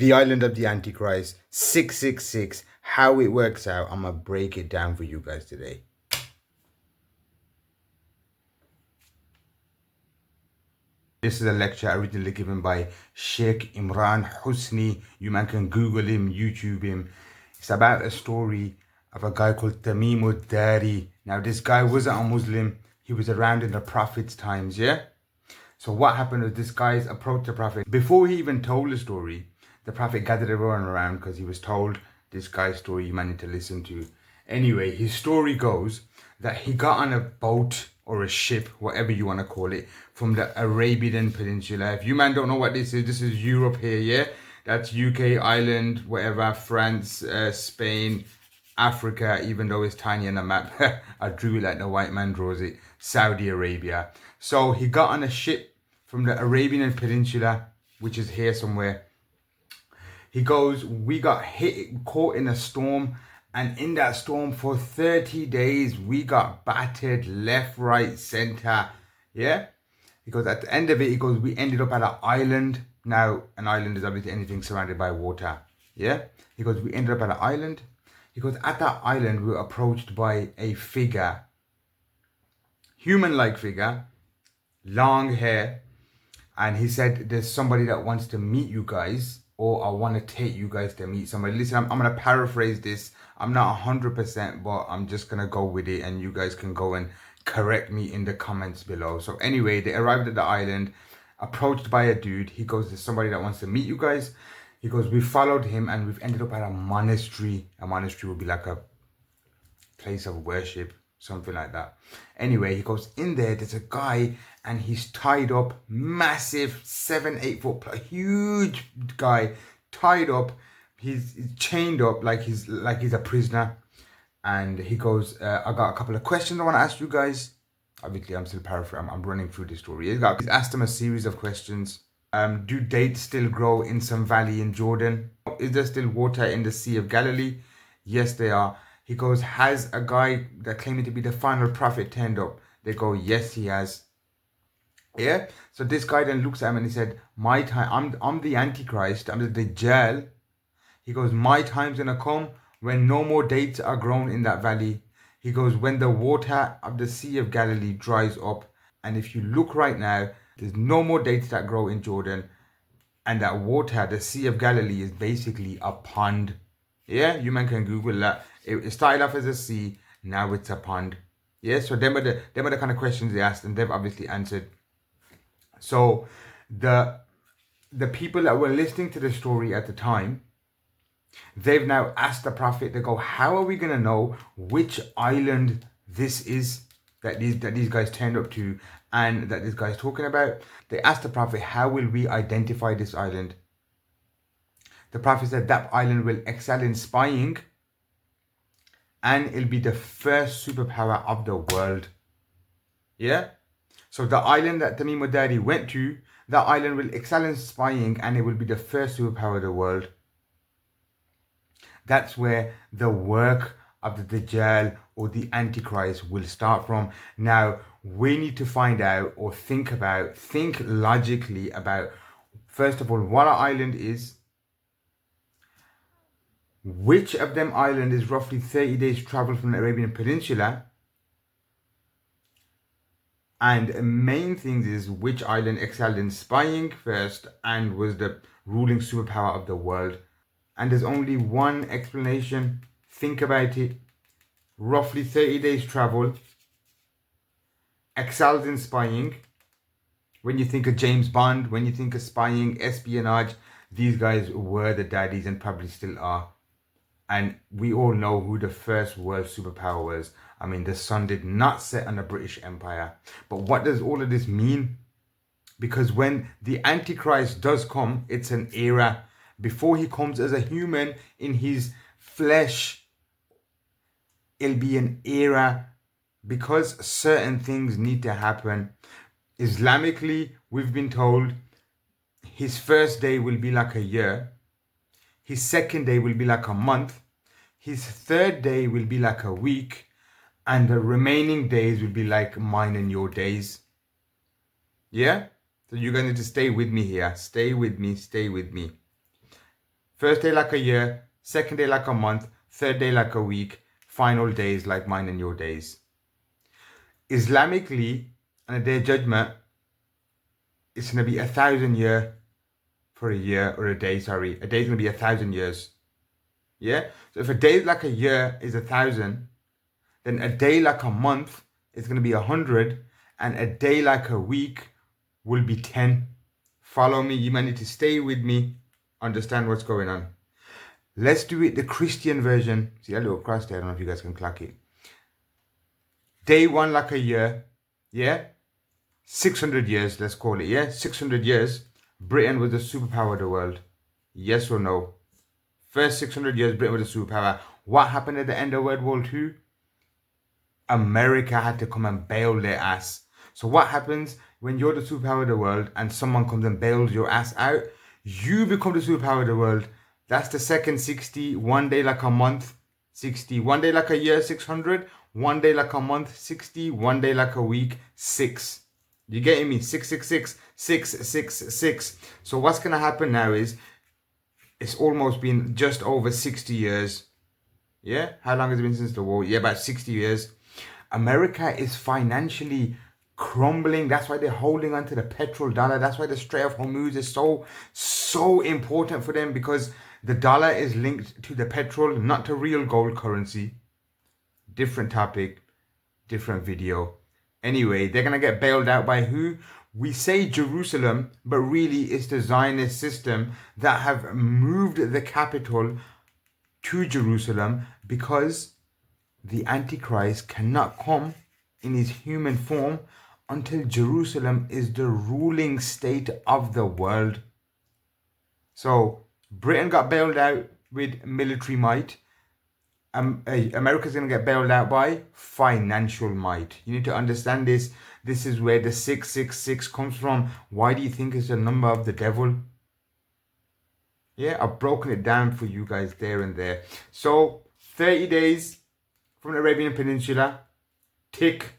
the island of the Antichrist, 666, how it works out. I'm going to break it down for you guys today. This is a lecture originally given by Sheikh Imran Husni. You man can Google him, YouTube him. It's about a story of a guy called Tamim al-Dari. Now, this guy wasn't a Muslim. He was around in the Prophet's times, yeah? So what happened was this guy approached the Prophet. Before he even told the story, the Prophet gathered everyone around because he was told this guy's story you might need to listen to. Anyway, his story goes that he got on a boat or a ship, whatever you want to call it, from the Arabian Peninsula. If you man don't know what this is Europe here, yeah? That's UK, Ireland, whatever, France, Spain, Africa, even though it's tiny on the map. I drew it like the white man draws it. Saudi Arabia. So he got on a ship from the Arabian Peninsula, which is here somewhere. He goes, we got caught in a storm. And in that storm for 30 days, we got battered left, right, center. Yeah? He goes, at the end of it, he goes, we ended up at an island. Now, an island is obviously anything surrounded by water. Yeah? He goes, we ended up at an island. He goes, at that island, we were approached by a figure. Human-like figure. Long hair. And he said, there's somebody that wants to meet you guys. Or I want to take you guys to meet somebody. Listen, I'm going to paraphrase this. I'm not 100%, but I'm just going to go with it. And you guys can go and correct me in the comments below. So anyway, they arrived at the island, approached by a dude. He goes, there's somebody that wants to meet you guys. He goes, we followed him and we've ended up at a monastery. A monastery would be like a place of worship, something like that. Anyway, he goes in there, there's a guy and he's tied up, massive 7-8 foot, huge guy, tied up. He's chained up like he's a prisoner. And he goes, I got a couple of questions I want to ask you guys. Obviously, I'm still paraphrasing. I'm running through the story. He's asked him a series of questions. Do dates still grow in some valley in Jordan? Is there still water in the Sea of Galilee? Yes, they are. He goes, has a guy that claiming to be the final prophet turned up? They go, yes, he has. Yeah. So this guy then looks at him and he said, my time, I'm the Antichrist. I'm the Dajjal. He goes, my time's gonna come when no more dates are grown in that valley. He goes, when the water of the Sea of Galilee dries up. And if you look right now, there's no more dates that grow in Jordan. And that water, the Sea of Galilee, is basically a pond. Yeah, you man can Google that. It started off as a sea, now it's a pond. Yeah, so them are the kind of questions they asked, and they've obviously answered. So the people that were listening to the story at the time, they've now asked the Prophet, they go, how are we going to know which island this is that these guys turned up to and that this guy's talking about? They asked the Prophet, how will we identify this island? The Prophet said that island will excel in spying and it'll be the first superpower of the world. Yeah? So the island that Tamim al-Dari went to, that island will excel in spying and it will be the first superpower of the world. That's where the work of the Dajjal or the Antichrist will start from. Now, we need to find out or think logically about, first of all, what an island is. Which of them island is roughly 30 days travel from the Arabian Peninsula? And main things is which island excelled in spying first and was the ruling superpower of the world. And there's only one explanation. Think about it. Roughly 30 days travel. Excels in spying. When you think of James Bond, when you think of spying, espionage, these guys were the daddies and probably still are. And we all know who the first world superpower was. I mean, the sun did not set on the British Empire. But what does all of this mean? Because when the Antichrist does come, it's an era. Before he comes as a human in his flesh, it'll be an era. Because certain things need to happen. Islamically, we've been told his first day will be like a year. His second day will be like a month. His third day will be like a week. And the remaining days will be like mine and your days. Yeah? So you're going to stay with me here. Stay with me. Stay with me. First day like a year, second day like a month, third day like a week, final days like mine and your days. Islamically, on a day of judgment, it's going to be 1,000 year for a year, or a day, sorry. A day is going to be 1,000 years. Yeah? So if a day like a year is 1,000, then a day like a month is going to be 100, and a day like a week will be 10. Follow me. You might need to stay with me. Understand what's going on. Let's do it the Christian version. See that little cross there? I don't know if you guys can clock it. Day one like a year. Yeah? 600 years, let's call it. Yeah? 600 years. Britain was the superpower of the world. Yes or no? First 600 years, Britain was a superpower. What happened at the end of World War II? America had to come and bail their ass. So what happens when you're the superpower of the world and someone comes and bails your ass out? You become the superpower of the world. That's the second 60. One day like a month, 60. One day like a year, 600. One day like a month, 60. One day like a week, 6. You getting me? 666, 666. So what's going to happen now is, it's almost been just over 60 years. Yeah? How long has it been since the war? Yeah, about 60 years. America is financially crumbling. That's why they're holding on to the petrodollar. That's why the Strait of Hormuz is so important for them, because the dollar is linked to the petrol, not to real gold currency. Different topic, different video. Anyway, they're going to get bailed out by who? We say Jerusalem, but really it's the Zionist system that have moved the capital to Jerusalem, because the Antichrist cannot come in his human form until Jerusalem is the ruling state of the world. So Britain got bailed out with military might. America's going to get bailed out by financial might. You need to understand this. This is where the 666 comes from. Why do you think it's the number of the devil? Yeah, I've broken it down for you guys there and there. So 30 days from the Arabian Peninsula, tick.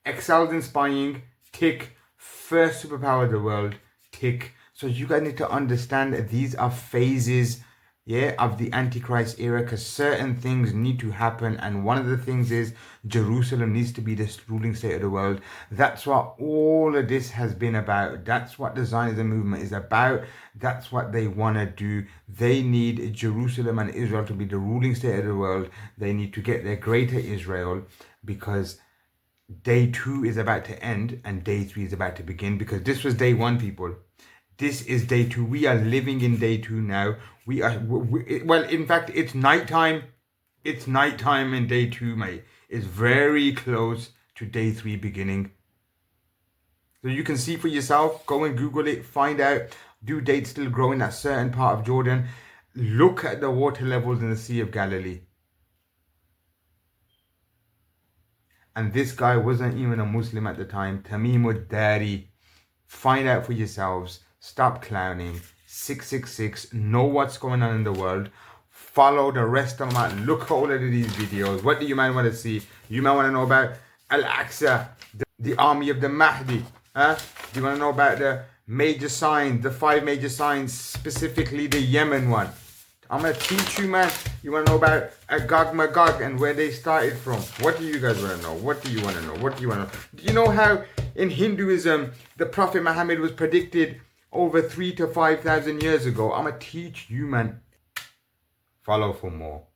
Excelled in spying, tick. First superpower of the world, tick. So you guys need to understand that these are phases, yeah, of the Antichrist era, because certain things need to happen, and one of the things is Jerusalem needs to be the ruling state of the world. That's what all of this has been about. That's what the Zionism movement is about. That's what they want to do. They need Jerusalem and Israel to be the ruling state of the world. They need to get their greater Israel, because day 2 is about to end and day 3 is about to begin, because this was day 1, people. This is day 2. We are living in day 2 now. Well, in fact, it's nighttime. It's nighttime in day 2, mate. It's very close to day 3 beginning. So you can see for yourself. Go and Google it. Find out. Do dates still grow in that certain part of Jordan? Look at the water levels in the Sea of Galilee. And this guy wasn't even a Muslim at the time. Tamim al-Dari. Find out for yourselves. Stop clowning. 666. Know what's going on in the world. Follow the rest of them out. Look at all of these videos. What do you might want to see? You might want to know about Al-Aqsa, the army of the Mahdi. Huh? Do you want to know about the major signs, the 5 major signs, specifically the Yemen one? I'm going to teach you, man. You want to know about Agog Magog and where they started from? What do you guys want to know? What do you want to know? What do you want to know? Do you know how in Hinduism the Prophet Muhammad was predicted over 3,000 to 5,000 years ago? I'm going to teach you, man. Follow for more.